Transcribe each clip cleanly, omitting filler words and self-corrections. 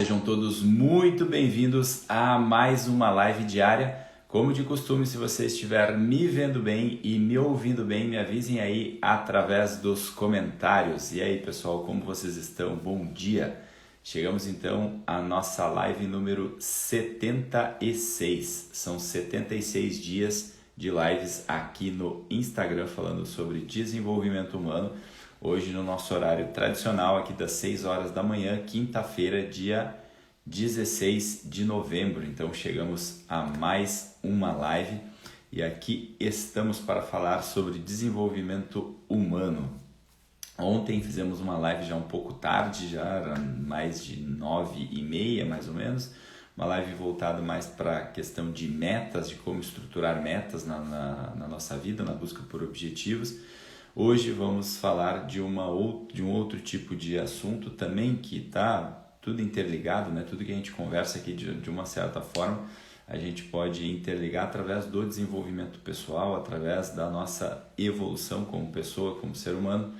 Sejam todos muito bem-vindos a mais uma live diária. Como de costume, se você estiver me vendo bem e me ouvindo bem, me avisem aí através dos comentários. E aí, pessoal, como vocês estão? Bom dia! Chegamos então à nossa live número 76. São 76 dias de lives aqui no Instagram falando sobre desenvolvimento humano. Hoje no nosso horário tradicional, aqui das 6 horas da manhã, quinta-feira, dia 16 de novembro. Então chegamos a mais uma live e aqui estamos para falar sobre desenvolvimento humano. Ontem fizemos uma live já um pouco tarde, já era mais de 9h30 mais ou menos, uma live voltada mais para a questão de metas, de como estruturar metas na nossa vida, na busca por objetivos. Hoje vamos falar de um outro tipo de assunto também que está tudo interligado, né? Tudo que a gente conversa aqui de uma certa forma, a gente pode interligar através do desenvolvimento pessoal, através da nossa evolução como pessoa, como ser humano.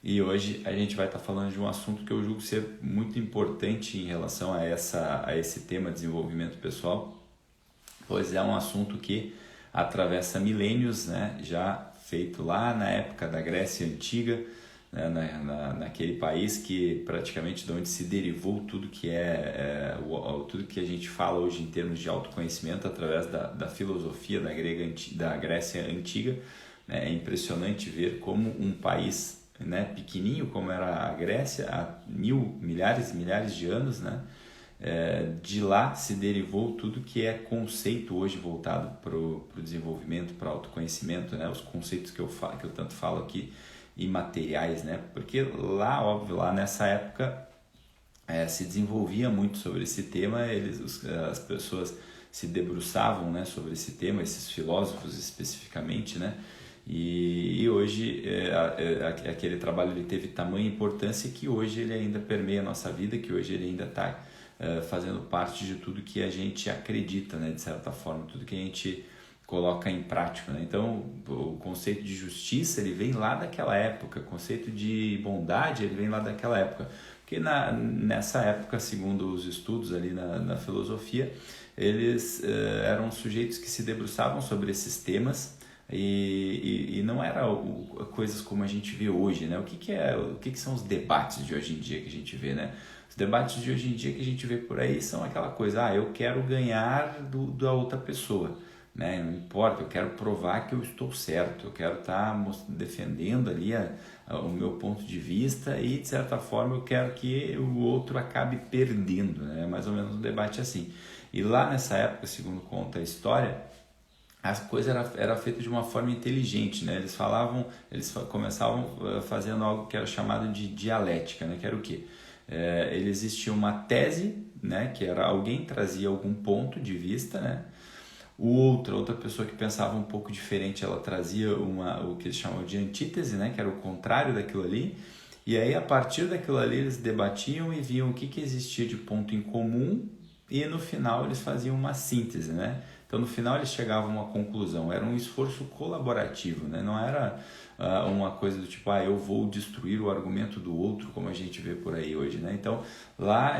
E hoje a gente vai estar falando de um assunto que eu julgo ser muito importante em relação a esse tema desenvolvimento pessoal, pois é um assunto que atravessa milênios, né? Já feito lá na época da Grécia Antiga, né? Naquele país que praticamente de onde se derivou tudo que tudo que a gente fala hoje em termos de autoconhecimento através da filosofia da Grécia Antiga. É impressionante ver como um país, né, pequenininho como era a Grécia há milhares e milhares de anos, né? De lá se derivou tudo que é conceito hoje voltado para o desenvolvimento, para o autoconhecimento, né? Os conceitos que eu tanto falo aqui, imateriais, né? Porque lá, óbvio, lá nessa época se desenvolvia muito sobre esse tema, as pessoas se debruçavam, né, sobre esse tema, esses filósofos especificamente, né? E hoje aquele trabalho ele teve tamanha importância que hoje ele ainda permeia a nossa vida, que hoje ele ainda está fazendo parte de tudo que a gente acredita, né, de certa forma, tudo que a gente coloca em prática, né? Então o conceito de justiça ele vem lá daquela época, o conceito de bondade ele vem lá daquela época, porque nessa época, segundo os estudos ali na filosofia, eles eram sujeitos que se debruçavam sobre esses temas e não era coisas como a gente vê hoje, né? O que são os debates de hoje em dia que a gente vê, né? Os debates de hoje em dia que a gente vê por aí são aquela coisa, eu quero ganhar da outra pessoa, né? Não importa, eu quero provar que eu estou certo, eu quero estar defendendo ali o meu ponto de vista e, de certa forma, eu quero que o outro acabe perdendo, né? Mais ou menos um debate assim. E lá nessa época, segundo conta a história, as coisas era feita de uma forma inteligente, né? Eles começavam fazendo algo que era chamado de dialética, né? Que era o quê? Existia uma tese, né? Que era alguém trazia algum ponto de vista, né? Outra pessoa que pensava um pouco diferente, ela trazia o que eles chamam de antítese, né? Que era o contrário daquilo ali. E aí, a partir daquilo ali, eles debatiam e viam o que existia de ponto em comum e no final eles faziam uma síntese, né? Então, no final, eles chegavam a uma conclusão. Era um esforço colaborativo, né? Não era uma coisa do tipo, eu vou destruir o argumento do outro, como a gente vê por aí hoje, né? Então, lá,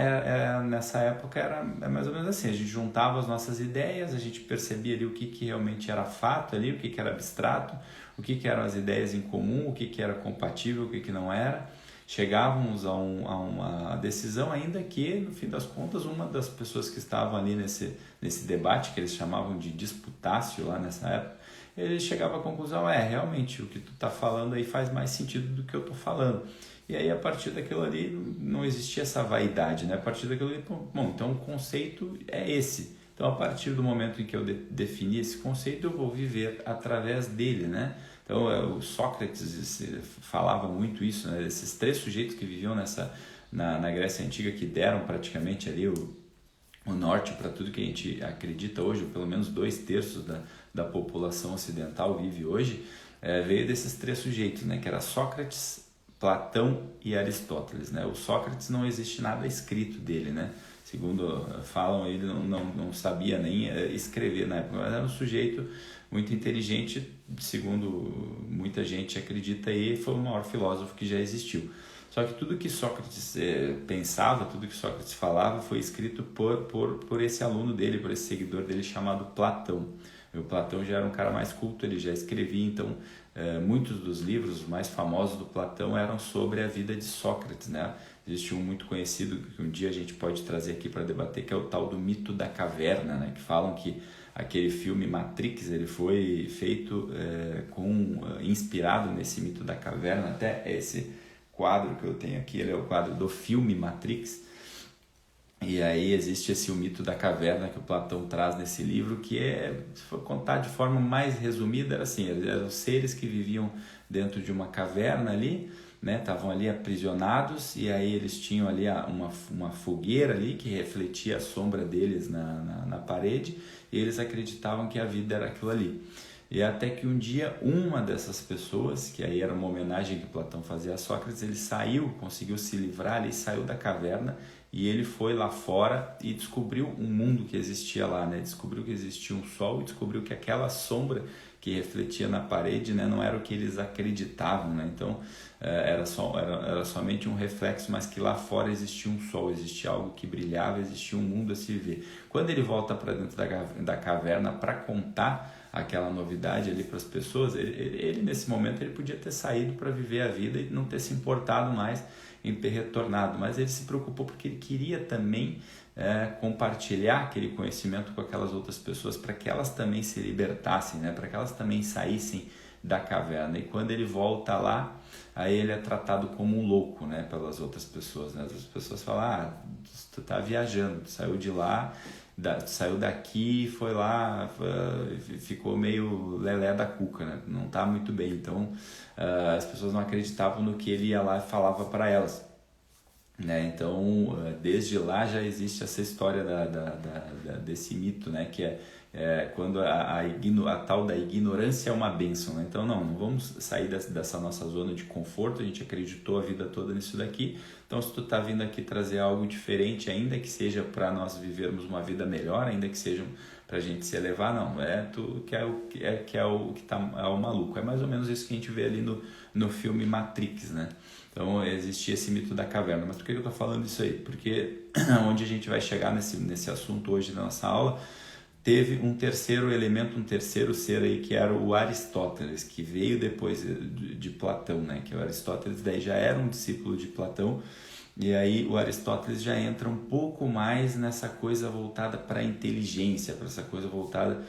nessa época, era mais ou menos assim. A gente juntava as nossas ideias, a gente percebia ali o que realmente era fato ali, o que era abstrato, o que eram as ideias em comum, o que era compatível, o que não era. Chegávamos a uma decisão, ainda que, no fim das contas, uma das pessoas que estavam ali nesse debate, que eles chamavam de disputácio lá nessa época, ele chegava à conclusão, realmente, o que tu está falando aí faz mais sentido do que eu estou falando. E aí, a partir daquilo ali, não existia essa vaidade, né? A partir daquilo ali, bom, então o conceito é esse. Então, a partir do momento em que eu defini esse conceito, eu vou viver através dele, né? Então, o Sócrates falava muito isso, né? Esses três sujeitos que viviam na Grécia Antiga, que deram praticamente ali o norte para tudo que a gente acredita hoje, ou pelo menos 2/3 da população ocidental vive hoje, veio desses três sujeitos, né? Que era Sócrates, Platão e Aristóteles, né? O Sócrates não existe nada escrito dele, né? Segundo falam, ele não sabia nem escrever na época, mas era um sujeito muito inteligente, segundo muita gente acredita, e foi o maior filósofo que já existiu. Só que tudo que Sócrates pensava, tudo que Sócrates falava foi escrito por esse aluno dele, por esse seguidor dele chamado Platão. E o Platão já era um cara mais culto, ele já escrevia, então muitos dos livros mais famosos do Platão eram sobre a vida de Sócrates, né? Existe um muito conhecido que um dia a gente pode trazer aqui para debater, que é o tal do mito da caverna, né? Que falam que aquele filme Matrix ele foi feito inspirado nesse mito da caverna. Até esse quadro que eu tenho aqui, ele é o quadro do filme Matrix. E aí existe o mito da caverna que o Platão traz nesse livro, que se for contar de forma mais resumida, era assim, eram seres que viviam dentro de uma caverna ali, né, estavam ali aprisionados, e aí eles tinham ali uma fogueira ali que refletia a sombra deles na parede, e eles acreditavam que a vida era aquilo ali. E até que um dia uma dessas pessoas, que aí era uma homenagem que Platão fazia a Sócrates, ele conseguiu se livrar ali, saiu da caverna, e ele foi lá fora e descobriu um mundo que existia lá, né? Descobriu que existia um sol e descobriu que aquela sombra que refletia na parede, né, não era o que eles acreditavam, né? Então era somente um reflexo, mas que lá fora existia um sol, existia algo que brilhava, existia um mundo a se viver. Quando ele volta para dentro da caverna para contar aquela novidade ali para as pessoas, ele nesse momento ele podia ter saído para viver a vida e não ter se importado mais em ter retornado, mas ele se preocupou porque ele queria também compartilhar aquele conhecimento com aquelas outras pessoas, para que elas também se libertassem, né? Para que elas também saíssem da caverna. E quando ele volta lá, aí ele é tratado como um louco, né? Pelas outras pessoas, né? As pessoas falam, tu tá viajando, tu saiu de lá, saiu daqui, foi lá, ficou meio lelé da cuca, né? Não tá muito bem. Então as pessoas não acreditavam no que ele ia lá e falava para elas, né? Então desde lá já existe essa história desse mito, né? Que é quando a tal da ignorância é uma bênção, né? Então não vamos sair dessa nossa zona de conforto. A gente acreditou a vida toda nisso daqui, então se tu tá vindo aqui trazer algo diferente, ainda que seja para nós vivermos uma vida melhor, ainda que seja para a gente se elevar, não, tu que é o que tá o maluco. É mais ou menos isso que a gente vê ali no filme Matrix, né? Então existia esse mito da caverna. Mas por que eu estou falando isso aí? Porque onde a gente vai chegar nesse assunto hoje na nossa aula, teve um terceiro elemento, um terceiro ser aí, que era o Aristóteles, que veio depois de Platão, né? Que o Aristóteles daí já era um discípulo de Platão, e aí o Aristóteles já entra um pouco mais nessa coisa voltada para a inteligência, para essa coisa voltada,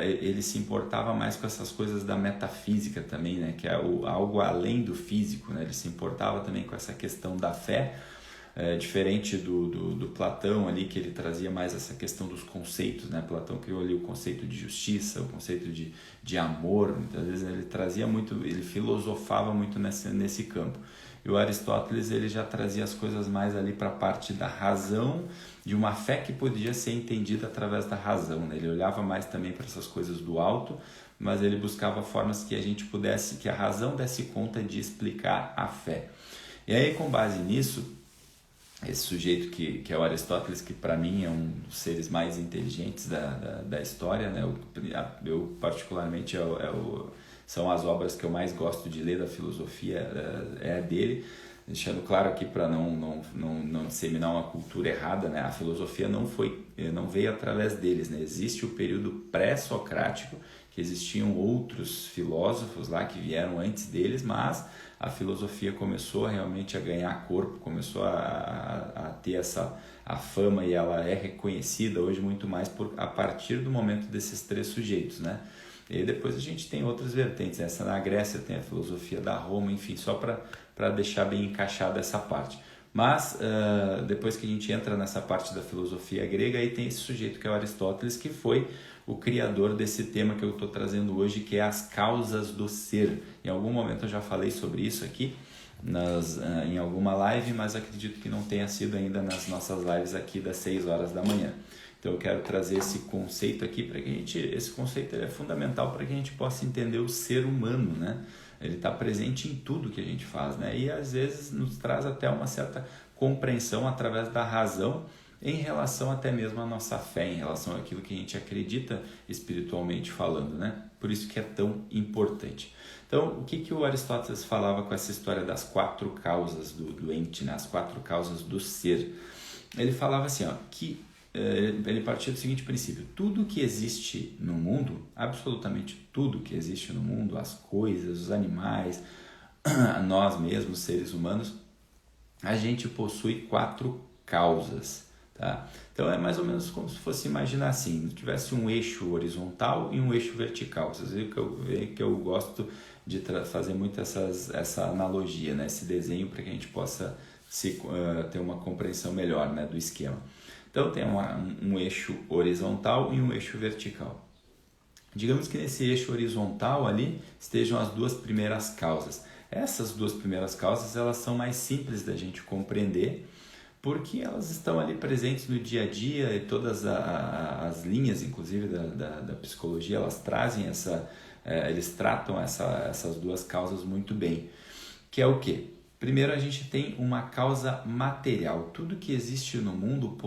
ele se importava mais com essas coisas da metafísica também, né? Que é algo além do físico, né? Ele se importava também com essa questão da fé, diferente do Platão ali, que ele trazia mais essa questão dos conceitos, né? Platão criou ali o conceito de justiça, o conceito de amor. Muitas vezes ele trazia muito, ele filosofava muito nesse campo. E o Aristóteles ele já trazia as coisas mais ali para a parte da razão, de uma fé que podia ser entendida através da razão, né? Ele olhava mais também para essas coisas do alto, mas ele buscava formas que que a razão desse conta de explicar a fé. E aí, com base nisso, esse sujeito que é o Aristóteles, que para mim é um dos seres mais inteligentes da história, né? Eu particularmente são as obras que eu mais gosto de ler da filosofia, é a dele, deixando claro aqui para não disseminar uma cultura errada, né? A filosofia não veio através deles, né? Existe o período pré-socrático, que existiam outros filósofos lá que vieram antes deles, mas a filosofia começou realmente a ganhar corpo, começou a ter a fama, e ela é reconhecida hoje muito mais a partir do momento desses três sujeitos, né? E depois a gente tem outras vertentes, essa na Grécia tem a filosofia da Roma, enfim, só para deixar bem encaixada essa parte. Mas depois que a gente entra nessa parte da filosofia grega, aí tem esse sujeito que é o Aristóteles, que foi o criador desse tema que eu estou trazendo hoje, que é as causas do ser. Em algum momento eu já falei sobre isso aqui em alguma live, mas acredito que não tenha sido ainda nas nossas lives aqui das 6 horas da manhã. Então eu quero trazer esse conceito aqui para que esse conceito ele é fundamental para que a gente possa entender o ser humano, né? Ele está presente em tudo que a gente faz, né? E às vezes nos traz até uma certa compreensão através da razão em relação até mesmo à nossa fé, em relação àquilo que a gente acredita espiritualmente falando, né? Por isso que é tão importante. Então, o que o Aristóteles falava com essa história das 4 causas do ente, né? As 4 causas do ser? Ele falava assim, ó, que ele partia do seguinte princípio: tudo que existe no mundo, absolutamente tudo que existe no mundo, as coisas, os animais, nós mesmos, seres humanos, a gente possui 4 causas, tá? Então é mais ou menos como se fosse imaginar assim, se tivesse um eixo horizontal e um eixo vertical. Vocês viram que eu gosto de fazer muito essa analogia, né? Esse desenho, para que a gente possa ter uma compreensão melhor, né, do esquema. Então tem um eixo horizontal e um eixo vertical. Digamos que nesse eixo horizontal ali estejam as 2 primeiras causas. Essas 2 primeiras causas, elas são mais simples da gente compreender, porque elas estão ali presentes no dia a dia, e todas as linhas, inclusive da psicologia, elas trazem eles tratam essas 2 causas muito bem, que é o quê? Primeiro, a gente tem uma causa material. Tudo que existe no mundo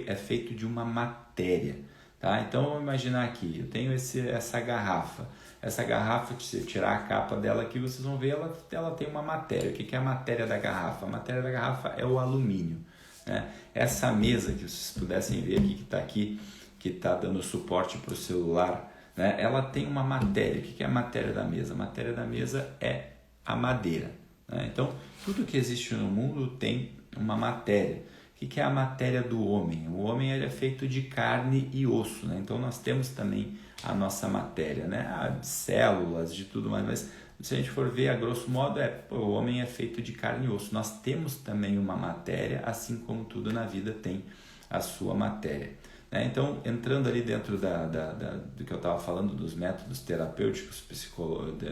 é feito de uma matéria, tá? Então, vamos imaginar aqui, eu tenho essa garrafa. Essa garrafa, se eu tirar a capa dela aqui, vocês vão ver, ela tem uma matéria. O que é a matéria da garrafa? A matéria da garrafa é o alumínio, né? Essa mesa que vocês pudessem ver aqui, que está dando suporte para o celular, né? Ela tem uma matéria. O que é a matéria da mesa? A matéria da mesa é a madeira, né? Então, tudo que existe no mundo tem uma matéria. O que é a matéria do homem? O homem ele é feito de carne e osso, né? Então nós temos também a nossa matéria, né? Células, de tudo mais, mas se a gente for ver a grosso modo, o homem é feito de carne e osso. Nós temos também uma matéria, assim como tudo na vida tem a sua matéria, né? Então, entrando ali dentro do que eu estava falando, dos métodos terapêuticos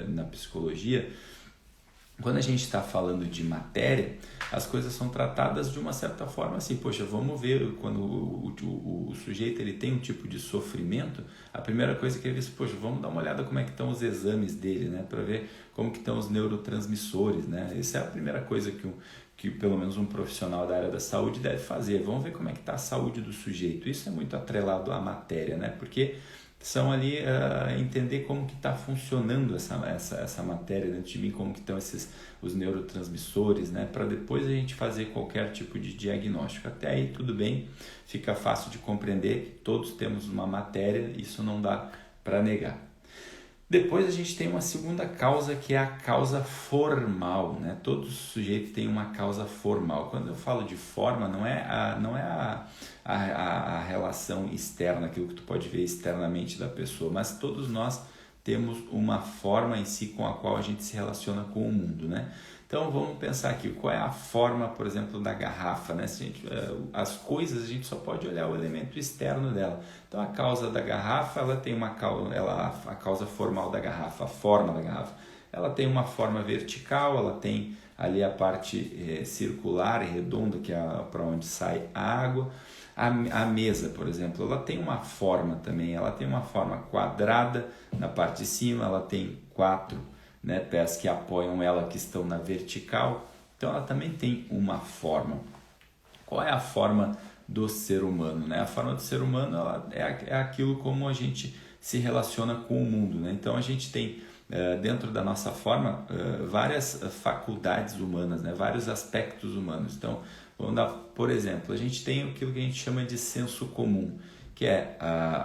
na psicologia, quando a gente está falando de matéria, as coisas são tratadas de uma certa forma assim, poxa, vamos ver, quando o sujeito ele tem um tipo de sofrimento, a primeira coisa que ele diz, poxa, vamos dar uma olhada como é que estão os exames dele, né, para ver como que estão os neurotransmissores, né, essa é a primeira coisa que pelo menos um profissional da área da saúde deve fazer, vamos ver como é que está a saúde do sujeito. Isso é muito atrelado à matéria, né, porque são ali entender como que está funcionando essa matéria dentro de mim, como que estão os neurotransmissores, né? Para depois a gente fazer qualquer tipo de diagnóstico. Até aí tudo bem, fica fácil de compreender que todos temos uma matéria, isso não dá para negar. Depois a gente tem uma segunda causa, que é a causa formal, né? Todo sujeito tem uma causa formal. Quando eu falo de forma, não é a relação externa, aquilo que tu pode ver externamente da pessoa, mas todos nós temos uma forma em si com a qual a gente se relaciona com o mundo, né? Então vamos pensar aqui, qual é a forma, por exemplo, da garrafa, né? As coisas a gente só pode olhar o elemento externo dela. Então a causa da garrafa, ela tem a causa formal da garrafa, a forma da garrafa. Ela tem uma forma vertical, ela tem ali a parte circular e redonda, que é para onde sai a água. A mesa, por exemplo, ela tem uma forma também, ela tem uma forma quadrada na parte de cima, ela tem 4, né, pés que apoiam ela, que estão na vertical, então ela também tem uma forma. Qual é a forma do ser humano, né? A forma do ser humano é aquilo como a gente se relaciona com o mundo, né? Então a gente tem dentro da nossa forma várias faculdades humanas, né? Vários aspectos humanos. Então vamos dar, por exemplo, a gente tem aquilo que a gente chama de senso comum, que é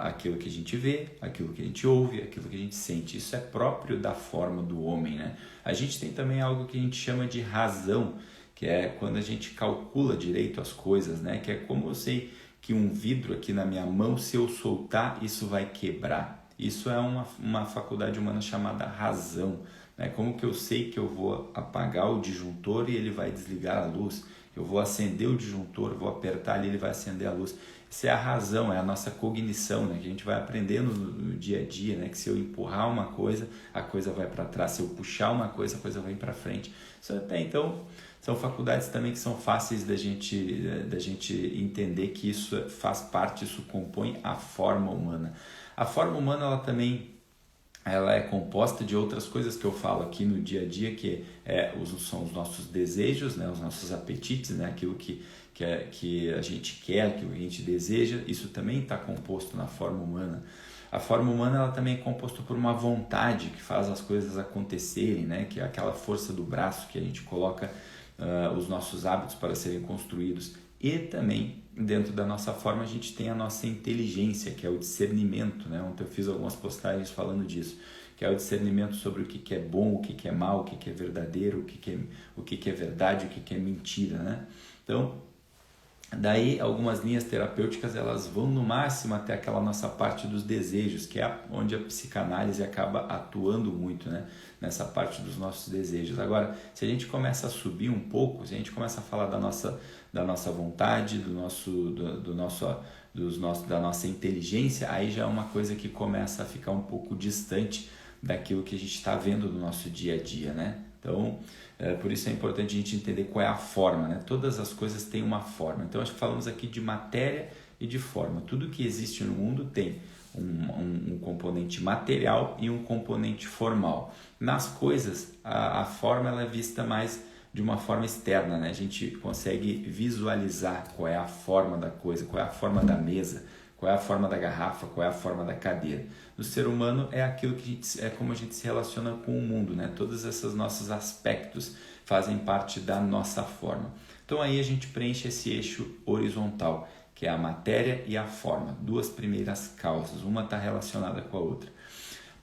aquilo que a gente vê, aquilo que a gente ouve, aquilo que a gente sente. Isso é próprio da forma do homem, né? A gente tem também algo que a gente chama de razão, que é quando a gente calcula direito as coisas, né? Que é como eu sei que um vidro aqui na minha mão, se eu soltar, isso vai quebrar. Isso é uma faculdade humana chamada razão, né? Como que eu sei que eu vou apagar o disjuntor e ele vai desligar a luz? Eu vou acender o disjuntor, vou apertar ali, ele vai acender a luz. Isso é a razão, é a nossa cognição, né? Que a gente vai aprendendo no dia a dia, né? Que se eu empurrar uma coisa, a coisa vai para trás. Se eu puxar uma coisa, a coisa vai para frente. Isso até então são faculdades também que são fáceis da gente entender que isso faz parte, isso compõe a forma humana. A forma humana ela é composta de outras coisas que eu falo aqui no dia a dia, que são os nossos desejos, né? Os nossos apetites, né? Aquilo que que a gente quer, que a gente deseja, isso também está composto na forma humana. A forma humana ela também é composta por uma vontade que faz as coisas acontecerem, né? Que é aquela força do braço que a gente coloca os nossos hábitos para serem construídos. E também, dentro da nossa forma, a gente tem a nossa inteligência, que é o discernimento, né? Ontem eu fiz algumas postagens falando disso, que é o discernimento sobre o que é bom, o que é mal, o que é verdadeiro, o que é verdade, o que é mentira, né? Então, daí algumas linhas terapêuticas elas vão no máximo até aquela nossa parte dos desejos, que é onde a psicanálise acaba atuando muito, né? Nessa parte dos nossos desejos. Agora, se a gente começa a subir um pouco, se a gente começa a falar da nossa vontade, da nossa inteligência, aí já é uma coisa que começa a ficar um pouco distante daquilo que a gente está vendo no nosso dia a dia, né? Então, por isso é importante a gente entender qual é a forma, né? Todas as coisas têm uma forma. Então, acho que falamos aqui de matéria e de forma. Tudo que existe no mundo tem um componente material e um componente formal. Nas coisas, a forma ela é vista mais de uma forma externa, né? A gente consegue visualizar qual é a forma da coisa, qual é a forma da mesa, qual é a forma da garrafa, qual é a forma da cadeira. No ser humano é aquilo que é como a gente se relaciona com o mundo, né? Todos esses nossos aspectos fazem parte da nossa forma. Então aí a gente preenche esse eixo horizontal, que é a matéria e a forma, duas primeiras causas, uma está relacionada com a outra.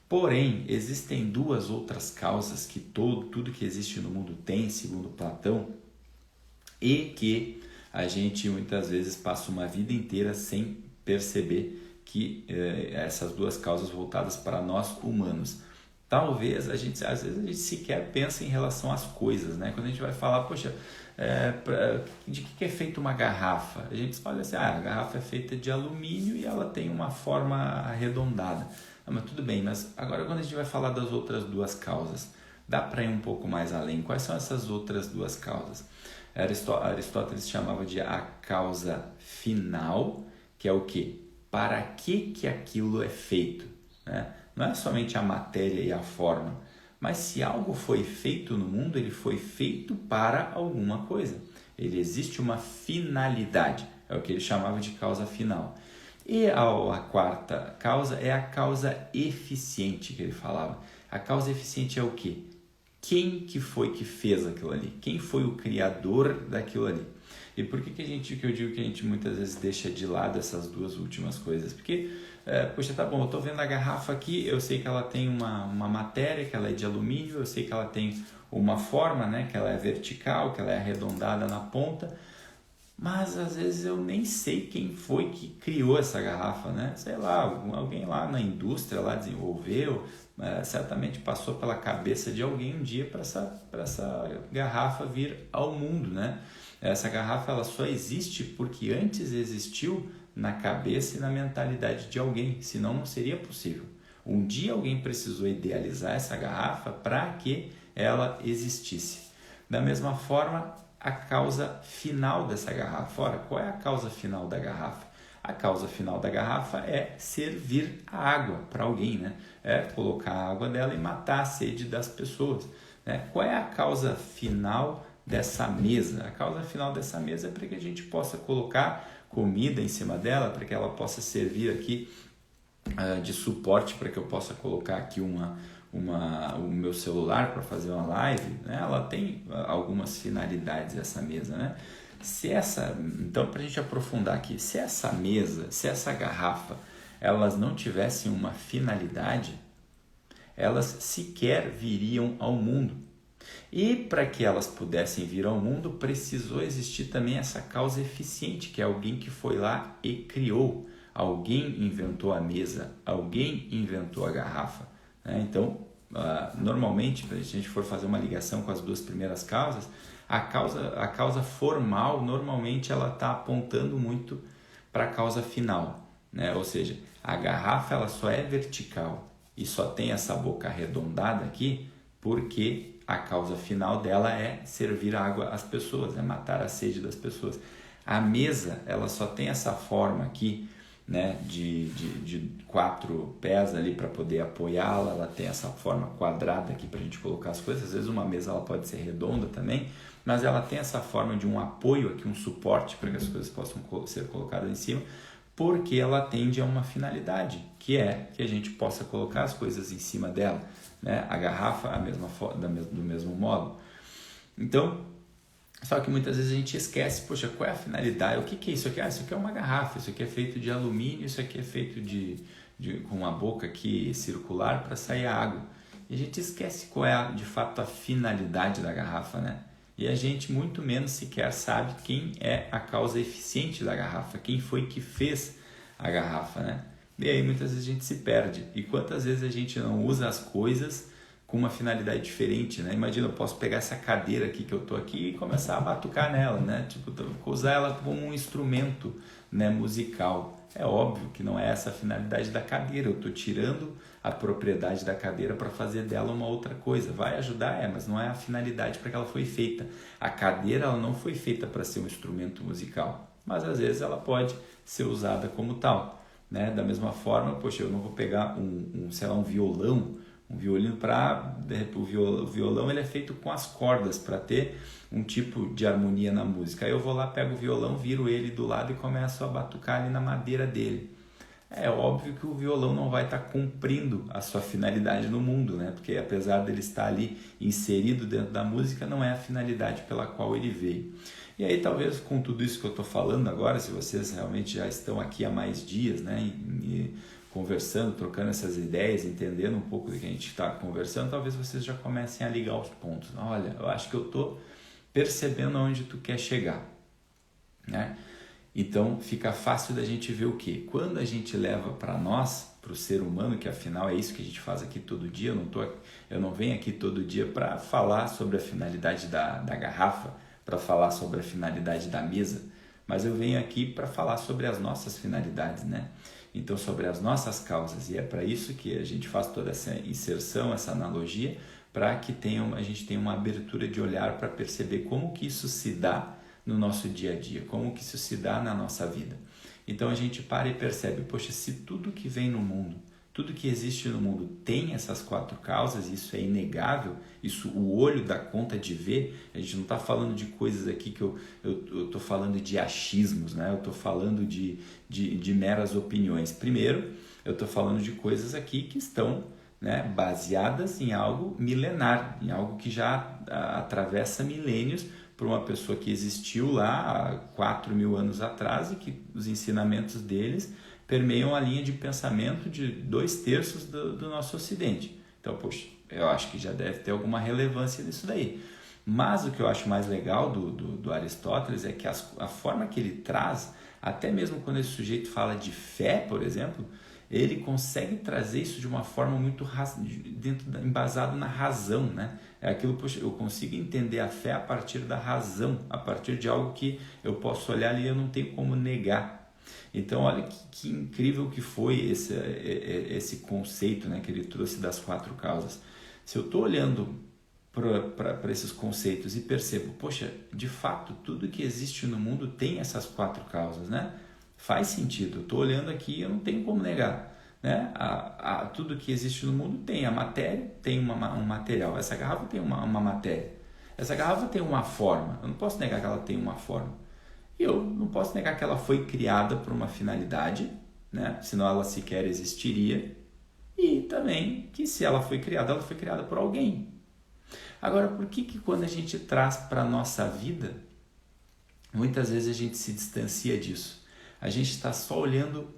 Porém, existem duas outras causas que tudo que existe no mundo tem, segundo Platão, e que a gente muitas vezes passa uma vida inteira sem perceber que essas duas causas voltadas para nós humanos. Talvez às vezes a gente sequer pensa em relação às coisas, né? Quando a gente vai falar, poxa, de que é feita uma garrafa? A gente olha assim, a garrafa é feita de alumínio e ela tem uma forma arredondada. Mas tudo bem, mas agora quando a gente vai falar das outras duas causas, dá para ir um pouco mais além. Quais são essas outras duas causas? Aristóteles chamava de a causa final, que é o quê? Para que aquilo é feito, né? Não é somente a matéria e a forma, mas se algo foi feito no mundo, ele foi feito para alguma coisa. Ele existe uma finalidade, é o que ele chamava de causa final. E a quarta causa é a causa eficiente que ele falava. A causa eficiente é o quê? Quem que foi que fez aquilo ali? Quem foi o criador daquilo ali? E por que eu digo que a gente muitas vezes deixa de lado essas duas últimas coisas? Porque, poxa, tá bom, eu estou vendo a garrafa aqui, eu sei que ela tem uma matéria, que ela é de alumínio, eu sei que ela tem uma forma, né, que ela é vertical, que ela é arredondada na ponta, mas às vezes eu nem sei quem foi que criou essa garrafa, né? Sei lá, alguém lá na indústria lá desenvolveu, certamente passou pela cabeça de alguém um dia para essa garrafa vir ao mundo, né? Essa garrafa ela só existe porque antes existiu na cabeça e na mentalidade de alguém, senão não seria possível. Um dia alguém precisou idealizar essa garrafa para que ela existisse. Da mesma forma, a causa final dessa garrafa. Ora, qual é a causa final da garrafa? A causa final da garrafa é servir a água para alguém, né? É colocar a água dela e matar a sede das pessoas, né? Qual é a causa final dessa mesa? A causa final dessa mesa é para que a gente possa colocar comida em cima dela, para que ela possa servir aqui de suporte, para que eu possa colocar aqui o meu celular para fazer uma live, né? Ela tem algumas finalidades essa mesa, né? Então, para a gente aprofundar aqui, se essa mesa, se essa garrafa, elas não tivessem uma finalidade, elas sequer viriam ao mundo. E para que elas pudessem vir ao mundo, precisou existir também essa causa eficiente, que é alguém que foi lá e criou. Alguém inventou a mesa, alguém inventou a garrafa, né? Então, normalmente, se a gente for fazer uma ligação com as duas primeiras causas, a causa formal, normalmente, ela está apontando muito para a causa final, né? Ou seja, a garrafa ela só é vertical e só tem essa boca arredondada aqui porque a causa final dela é servir água às pessoas, é matar a sede das pessoas. A mesa ela só tem essa forma aqui né, de 4 pés ali para poder apoiá-la. Ela tem essa forma quadrada aqui para a gente colocar as coisas. Às vezes uma mesa ela pode ser redonda também, mas ela tem essa forma de um apoio aqui, um suporte para que as coisas possam ser colocadas em cima, porque ela atende a uma finalidade, que é que a gente possa colocar as coisas em cima dela, né? A garrafa do mesmo modo. Então, só que muitas vezes a gente esquece, poxa, qual é a finalidade? O que é isso aqui? Isso aqui é uma garrafa, isso aqui é feito de alumínio, isso aqui é feito com uma boca aqui circular para sair a água. E a gente esquece qual é de fato a finalidade da garrafa, né? E a gente muito menos sequer sabe quem é a causa eficiente da garrafa, quem foi que fez a garrafa, né? E aí muitas vezes a gente se perde. E quantas vezes a gente não usa as coisas com uma finalidade diferente, né? Imagina, eu posso pegar essa cadeira aqui que eu tô aqui e começar a batucar nela, né? Tipo, usar ela como um instrumento, né, musical. É óbvio que não é essa a finalidade da cadeira. Eu tô tirando a propriedade da cadeira para fazer dela uma outra coisa. Vai ajudar, mas não é a finalidade para que ela foi feita. A cadeira ela não foi feita para ser um instrumento musical, mas às vezes ela pode ser usada como tal, né? Da mesma forma, poxa, eu não vou pegar um violão, um violino para... O violão ele é feito com as cordas para ter um tipo de harmonia na música. Aí eu vou lá, pego o violão, viro ele do lado e começo a batucar ali na madeira dele. É óbvio que o violão não vai estar cumprindo a sua finalidade no mundo, né? Porque apesar dele estar ali inserido dentro da música, não é a finalidade pela qual ele veio. E aí talvez com tudo isso que eu estou falando agora, se vocês realmente já estão aqui há mais dias, né? E conversando, trocando essas ideias, entendendo um pouco do que a gente está conversando, talvez vocês já comecem a ligar os pontos. Olha, eu acho que eu estou percebendo aonde tu quer chegar, né? Então fica fácil da gente ver o quê? Quando a gente leva para nós, para o ser humano, que afinal é isso que a gente faz aqui todo dia, eu não venho aqui todo dia para falar sobre a finalidade da garrafa, para falar sobre a finalidade da mesa, mas eu venho aqui para falar sobre as nossas finalidades, né? Então sobre as nossas causas, e é para isso que a gente faz toda essa inserção, essa analogia, para que a gente tenha uma abertura de olhar para perceber como que isso se dá no nosso dia a dia, como que isso se dá na nossa vida. Então a gente para e percebe, poxa, se tudo que vem no mundo, tudo que existe no mundo tem essas 4 causas, isso é inegável, isso o olho dá conta de ver. A gente não está falando de coisas aqui que eu estou falando de achismos, né? Eu estou falando de meras opiniões. Primeiro, eu estou falando de coisas aqui que estão, né, baseadas em algo milenar, em algo que já atravessa milênios, por uma pessoa que existiu lá há 4.000 anos atrás e que os ensinamentos deles permeiam a linha de pensamento de 2/3 do nosso ocidente. Então, poxa, eu acho que já deve ter alguma relevância nisso daí. Mas o que eu acho mais legal do Aristóteles é que a forma que ele traz, até mesmo quando esse sujeito fala de fé, por exemplo, ele consegue trazer isso de uma forma muito embasado na razão, né? É aquilo, poxa, eu consigo entender a fé a partir da razão, a partir de algo que eu posso olhar ali e eu não tenho como negar. Então, olha que incrível que foi esse conceito, né, que ele trouxe das 4 causas. Se eu estou olhando para esses conceitos e percebo, poxa, de fato, tudo que existe no mundo tem essas 4 causas, né? Faz sentido, eu estou olhando aqui e eu não tenho como negar, né? Tudo que existe no mundo tem a matéria, tem um material. Essa garrafa tem uma matéria, essa garrafa tem uma forma, eu não posso negar que ela tem uma forma. E eu não posso negar que ela foi criada por uma finalidade, né? Senão ela sequer existiria. E também que se ela foi criada por alguém. Agora, por que quando a gente traz para a nossa vida, muitas vezes a gente se distancia disso? A gente está só olhando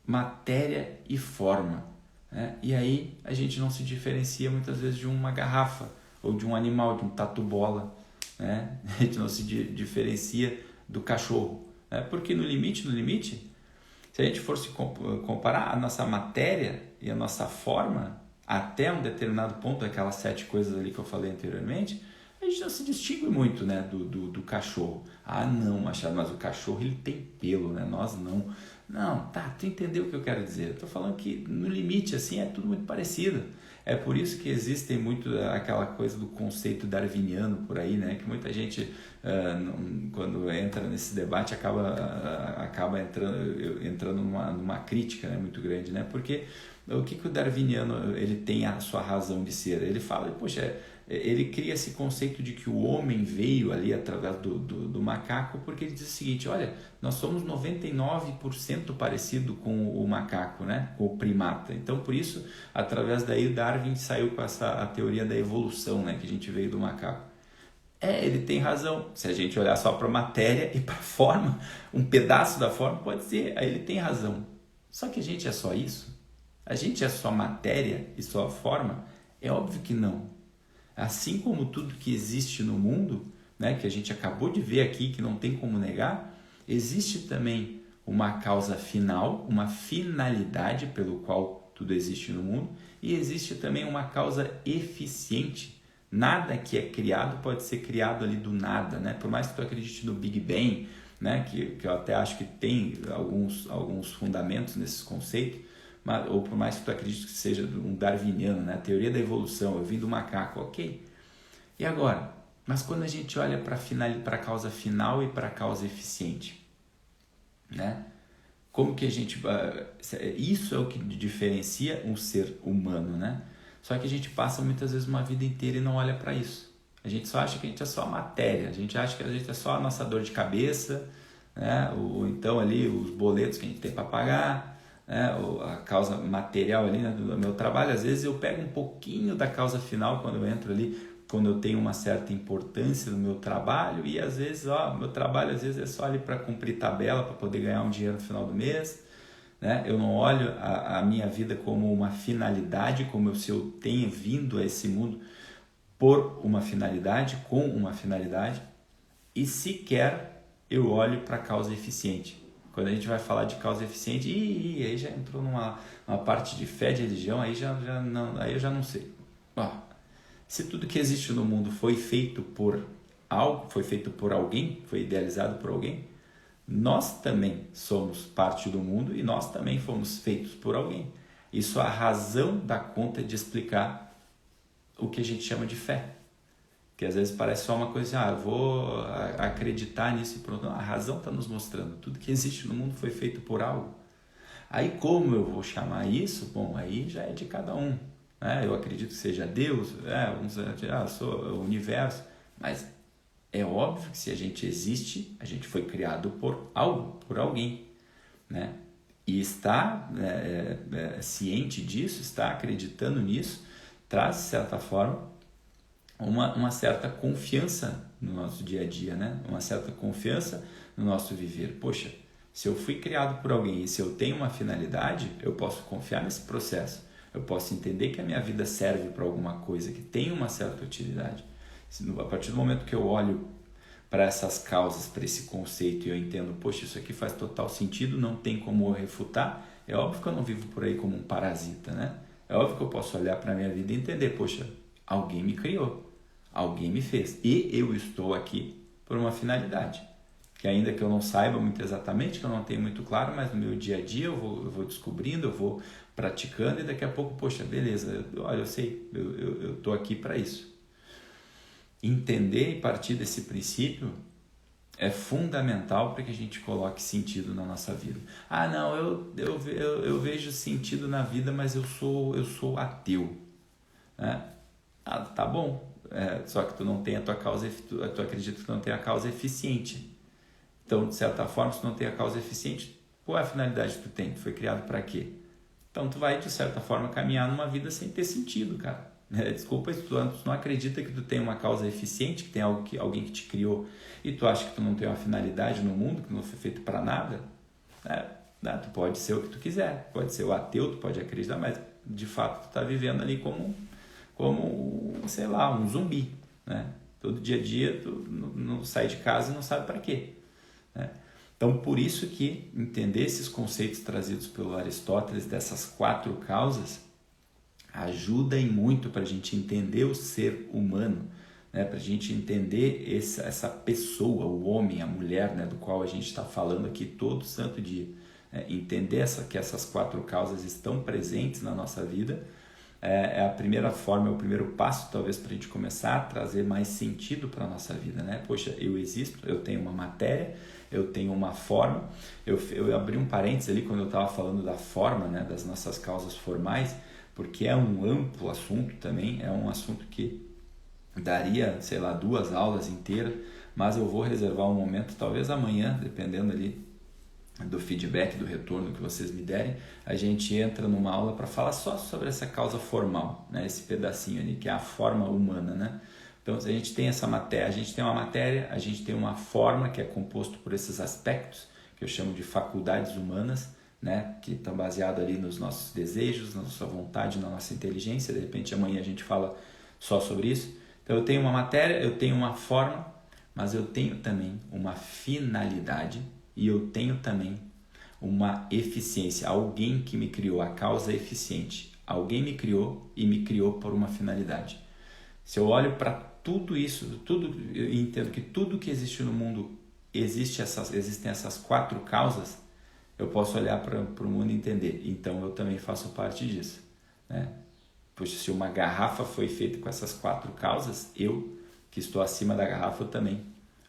matéria e forma, né? E aí a gente não se diferencia muitas vezes de uma garrafa, ou de um animal, de um tatu-bola, né? A gente não se diferencia do cachorro, né? Porque no limite, se a gente fosse comparar a nossa matéria e a nossa forma até um determinado ponto, aquelas 7 coisas ali que eu falei anteriormente, a gente não se distingue muito, né, do cachorro. Ah, não, Machado, mas o cachorro ele tem pelo, né? Nós não. Não, tá, tu entendeu o que eu quero dizer. Eu tô falando que no limite, assim, é tudo muito parecido. É por isso que existem muito aquela coisa do conceito darwiniano por aí, né? Que muita gente, quando entra nesse debate, acaba entrando numa crítica, né, muito grande, né? Porque o que o darwiniano ele tem a sua razão de ser? Ele fala, poxa, ele cria esse conceito de que o homem veio ali através do macaco, porque ele diz o seguinte, olha, nós somos 99% parecido com o macaco, né? Com o primata. Então, por isso, através daí o Darwin saiu com a teoria da evolução, né? Que a gente veio do macaco. Ele tem razão. Se a gente olhar só para a matéria e para a forma, um pedaço da forma, pode ser, aí ele tem razão. Só que a gente é só isso? A gente é só matéria e só forma? É óbvio que não. Assim como tudo que existe no mundo, né, que a gente acabou de ver aqui, que não tem como negar, existe também uma causa final, uma finalidade pelo qual tudo existe no mundo, e existe também uma causa eficiente. Nada que é criado pode ser criado ali do nada, né? Por mais que tu acredite no Big Bang, né, que eu até acho que tem alguns fundamentos nesses conceitos, ou por mais que tu acredite que seja um darwiniano, né? A teoria da evolução, eu vim do macaco, ok. E agora? Mas quando a gente olha para a causa final e para a causa eficiente, né? Como que a gente... Isso é o que diferencia um ser humano, né? Só que a gente passa muitas vezes uma vida inteira e não olha para isso. A gente só acha que a gente é só a matéria, a gente acha que a gente é só a nossa dor de cabeça, né? Ou então ali os boletos que a gente tem para pagar, a causa material ali, né, do meu trabalho. Às vezes eu pego um pouquinho da causa final quando eu entro ali, quando eu tenho uma certa importância no meu trabalho, e às vezes, meu trabalho às vezes é só ali para cumprir tabela, para poder ganhar um dinheiro no final do mês, né? Eu não olho a minha vida como uma finalidade, como se eu tenha vindo a esse mundo por uma finalidade, com uma finalidade, e sequer eu olho para a causa eficiente. Quando a gente vai falar de causa eficiente, aí já entrou numa parte de fé, de religião, aí eu já não sei. Se tudo que existe no mundo foi feito por algo, foi feito por alguém, foi idealizado por alguém, nós também somos parte do mundo e nós também fomos feitos por alguém. Isso é a razão da conta de explicar o que a gente chama de fé. Que às vezes parece só uma coisa, eu vou acreditar nisso e pronto. Não, a razão está nos mostrando. Tudo que existe no mundo foi feito por algo. Aí como eu vou chamar isso? Bom, aí já é de cada um. Né? Eu acredito que seja Deus, sou o universo. Mas é óbvio que se a gente existe, a gente foi criado por algo, por alguém. Né? E está ciente disso, está acreditando nisso, traz, de certa forma, uma certa confiança no nosso dia a dia, né? Uma certa confiança no nosso viver. Poxa, se eu fui criado por alguém e se eu tenho uma finalidade, eu posso confiar nesse processo. Eu posso entender que a minha vida serve para alguma coisa, que tem uma certa utilidade. A partir do momento que eu olho para essas causas, para esse conceito e eu entendo, poxa, isso aqui faz total sentido, não tem como eu refutar, é óbvio que eu não vivo por aí como um parasita, né? É óbvio que eu posso olhar para a minha vida e entender, poxa, alguém me criou. Alguém me fez e eu estou aqui por uma finalidade, que ainda que eu não saiba muito exatamente, que eu não tenho muito claro, mas no meu dia a dia eu vou descobrindo, eu vou praticando e daqui a pouco, poxa, beleza, olha, eu sei, eu estou aqui para isso. Entender e partir desse princípio é fundamental para que a gente coloque sentido na nossa vida. Não, eu vejo sentido na vida, mas eu sou ateu, né? Tá bom. Só que tu não tem a tua causa, tu acredita que tu não tem a causa eficiente. Então, de certa forma, se tu não tem a causa eficiente, qual é a finalidade que tu tem? Tu foi criado para quê? Então, tu vai, de certa forma, caminhar numa vida sem ter sentido, cara. Desculpa, se tu não acredita que tu tem uma causa eficiente, que tem alguém que te criou, e tu acha que tu não tem uma finalidade no mundo, que não foi feito para nada, tu pode ser o que tu quiser. Pode ser o ateu, tu pode acreditar, mas, de fato, tu tá vivendo ali como sei lá, um zumbi, né? Todo dia a dia tu não sai de casa e não sabe para quê, né? Então, por isso que entender esses conceitos trazidos pelo Aristóteles, dessas 4 causas, ajuda e muito para a gente entender o ser humano, né, para a gente entender essa pessoa, o homem, a mulher, né, do qual a gente está falando aqui todo santo dia. Entender que essas 4 causas estão presentes na nossa vida é a primeira forma, é o primeiro passo talvez para a gente começar a trazer mais sentido para a nossa vida, né? Poxa, eu existo, eu tenho uma matéria, eu tenho uma forma. Eu abri um parênteses ali quando eu estava falando da forma, né, das nossas causas formais, porque é um amplo assunto também, é um assunto que daria, sei lá, 2 aulas inteiras, mas eu vou reservar um momento, talvez amanhã, dependendo ali do feedback, do retorno que vocês me derem, a gente entra numa aula para falar só sobre essa causa formal, né? Esse pedacinho ali que é a forma humana, né? Então, a gente tem essa matéria, a gente tem uma matéria, a gente tem uma forma que é composto por esses aspectos que eu chamo de faculdades humanas, né? Que estão baseadas ali nos nossos desejos, na nossa vontade, na nossa inteligência. De repente, amanhã a gente fala só sobre isso. Então, eu tenho uma matéria, eu tenho uma forma, mas eu tenho também uma finalidade. E eu tenho também uma eficiência, alguém que me criou, a causa eficiente. Alguém me criou e me criou por uma finalidade. Se eu olho para tudo isso, eu entendo que tudo que existe no mundo, existem essas 4 causas, eu posso olhar para o mundo e entender. Então eu também faço parte disso, né? Pois se uma garrafa foi feita com essas 4 causas, eu, que estou acima da garrafa, eu também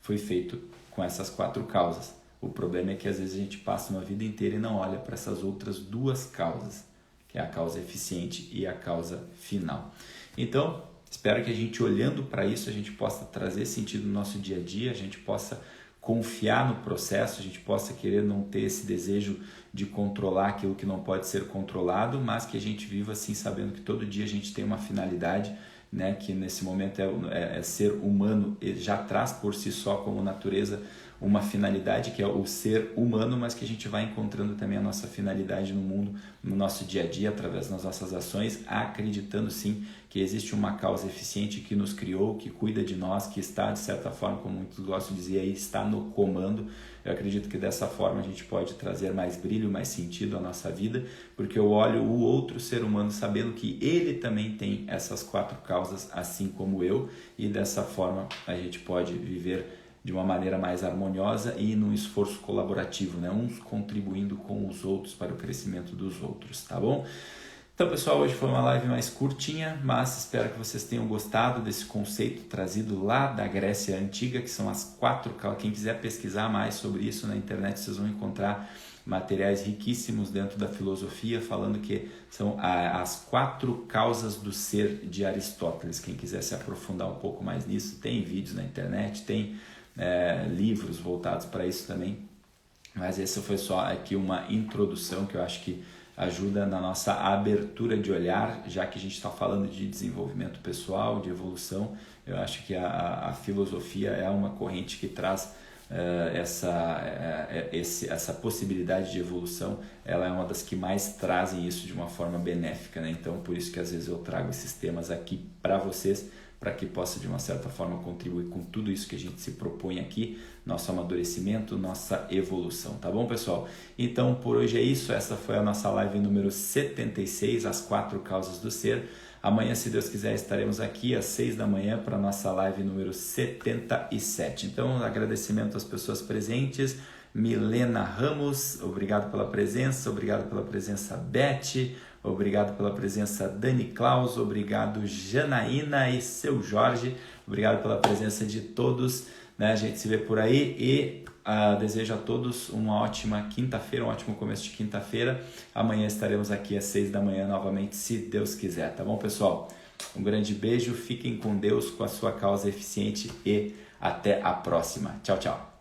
fui feito com essas 4 causas. O problema é que às vezes a gente passa uma vida inteira e não olha para essas outras 2 causas, que é a causa eficiente e a causa final. Então, espero que a gente, olhando para isso, a gente possa trazer sentido no nosso dia a dia, a gente possa confiar no processo, a gente possa querer não ter esse desejo de controlar aquilo que não pode ser controlado, mas que a gente viva assim, sabendo que todo dia a gente tem uma finalidade, né, que nesse momento é ser humano, ele já traz por si só como natureza uma finalidade que é o ser humano, mas que a gente vai encontrando também a nossa finalidade no mundo, no nosso dia a dia, através das nossas ações, acreditando sim que existe uma causa eficiente que nos criou, que cuida de nós, que está, de certa forma, como muitos gostam de dizer aí, está no comando. Eu acredito que dessa forma a gente pode trazer mais brilho, mais sentido à nossa vida, porque eu olho o outro ser humano sabendo que ele também tem essas 4 causas, assim como eu, e dessa forma a gente pode viver de uma maneira mais harmoniosa e num esforço colaborativo, né? Uns contribuindo com os outros para o crescimento dos outros, tá bom? Então, pessoal, hoje foi uma live mais curtinha, mas espero que vocês tenham gostado desse conceito trazido lá da Grécia Antiga, que são as 4 causas. Quem quiser pesquisar mais sobre isso na internet, vocês vão encontrar materiais riquíssimos dentro da filosofia, falando que são as 4 causas do ser de Aristóteles. Quem quiser se aprofundar um pouco mais nisso, tem vídeos na internet, tem livros voltados para isso também, mas essa foi só aqui uma introdução que eu acho que ajuda na nossa abertura de olhar, já que a gente está falando de desenvolvimento pessoal, de evolução. Eu acho que a filosofia é uma corrente que traz essa possibilidade de evolução. Ela é uma das que mais trazem isso de uma forma benéfica, né? Então, por isso que às vezes eu trago esses temas aqui para vocês, para que possa de uma certa forma contribuir com tudo isso que a gente se propõe aqui, nosso amadurecimento, nossa evolução, tá bom, pessoal? Então, por hoje é isso, essa foi a nossa live número 76, as 4 causas do ser. Amanhã, se Deus quiser, estaremos aqui às 6 da manhã para a nossa live número 77. Então, agradecimento às pessoas presentes. Milena Ramos, obrigado pela presença Beth, obrigado pela presença Dani Claus, obrigado Janaína e seu Jorge, obrigado pela presença de todos, né? A gente se vê por aí e desejo a todos uma ótima quinta-feira, um ótimo começo de quinta-feira. Amanhã estaremos aqui às 6 da manhã novamente, se Deus quiser, tá bom, pessoal? Um grande beijo, fiquem com Deus, com a sua causa eficiente e até a próxima. Tchau, tchau.